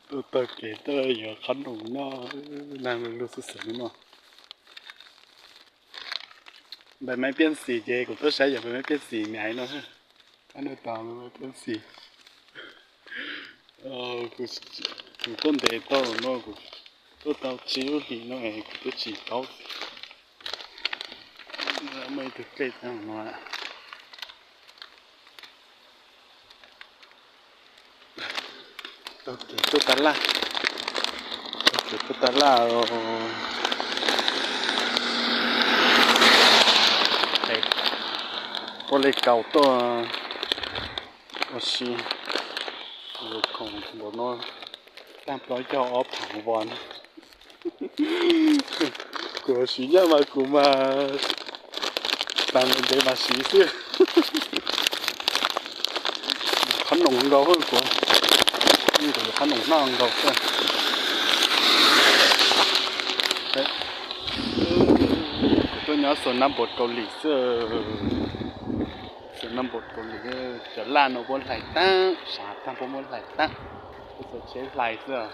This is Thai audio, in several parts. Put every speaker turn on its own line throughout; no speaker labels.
ตัวตะเกตออยู่ขนมเนาะนางรู้สึกสนุกเนาะใบไม้เปลี่ยนสีเจกูต้องใช้อย่าใบไม้เปลี่ยนสีใหญ่เนาะอันนี้ตามใบไม้เปลี่ยนสีกูต้นเดตอเนาะกูตัวเตาจิ๋วหิเนาะกูตัวจิ๋วเตาไม่ถึงเกตเนาะOkay, total lah. Okay, total lah. Okay. Boleh kau tu masih kong bono tanpa jauh op hangwan. Ku sinya mah ku mah tangan dia masih tu. Khăn nồng đâu hơn của. Cái khăn nồng non đâu cơ. Đấy. Tôi nhớ số năm bột Cẩu Lì xưa. Số năm bột Cẩu Lì trở là nó bốn lại ta, xả tăng bốn bốn lại ta. Số chế lại xưa.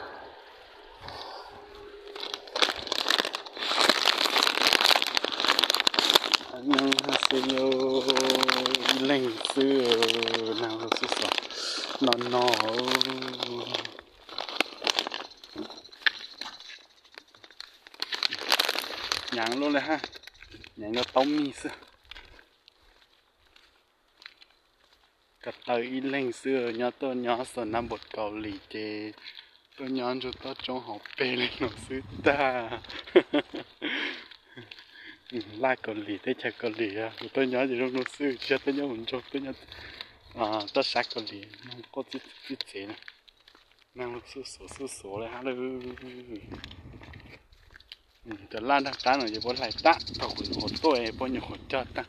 안녕하세요. 랭스 나오셨어. 너너. nhàng luôn rồi ha. Nhàng nó tông mi xưa. Cắt tới ít lên xưa nhớ tôi nhớ sở năm bột Cẩu Lì chê. Tôi nhớ cho tôi trong học bê lên nó xứ ta. Lai Cẩu Lì tới chả Cẩu Lì à. Tôi nhớ gì trong nó xứ chưa tôi nhớ một chút tôi nhớ tôi sát Cẩu Lì nó có chút chế này. Năng lúc số này haจะล่าทางการอยู่บนไหลตะต่อหุ่นหัวตัวบนอยู่หัวจอดตะ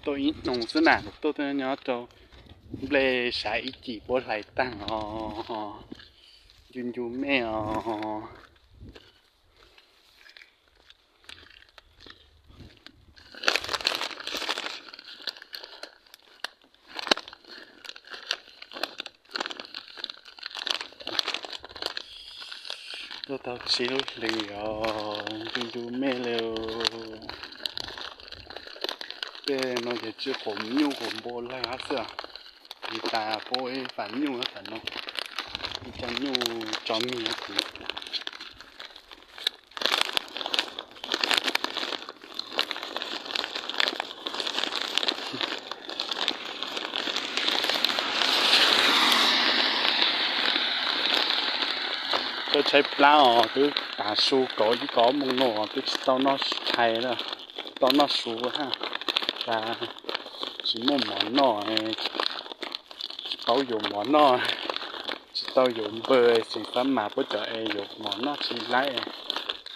ตัวอีนงสนานตัวตัวนี้เจ้าเบลใช้อีจีบนไหลตั้งยืนอยู่แม่ตัวเตาชิลเลยดูแม่เร็วเป็นเราจะชื่อผมยูผมโบราณเสือมีตาโบยฝันยูแล้วแต่น้องมีจังยูจอมมีนะคุณtôiใช้ปลาตัวตาสูก่อยี่ก่อมงโน่ตัวตอนนอใช้แล้วตอนนอสูฮะตาชิมหมอนนอเขาอยู่หมอนนอตาอยู่เบอร์สิฟ้ามาปุ๊บจะอยู่หมอนนอชิไล่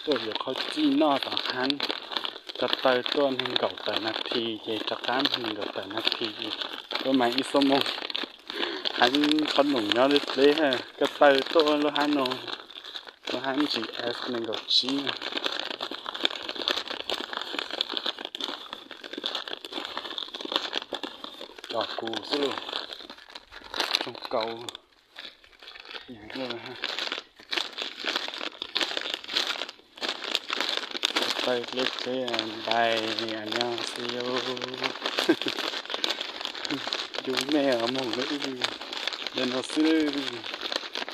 ตัวอยู่เขาจี้นอต่อหันจะเตยตัวหนึ่งเก่าแต่นาทีจะการหนึ่งเก่าแต่นาทีตัวใหม่อีสมงหันคนหนุ่มย้อนเลยฮะจะเตยตัวแล้วหันนอแล้วหันจีเอสหนึ่งเก่าจี้ดอกกูสู้จงเก่าอย่างนี้เลยฮะไปเล็กไปไปอันนี้สิโยดูแม่มองเลยเดินเอาซื้อ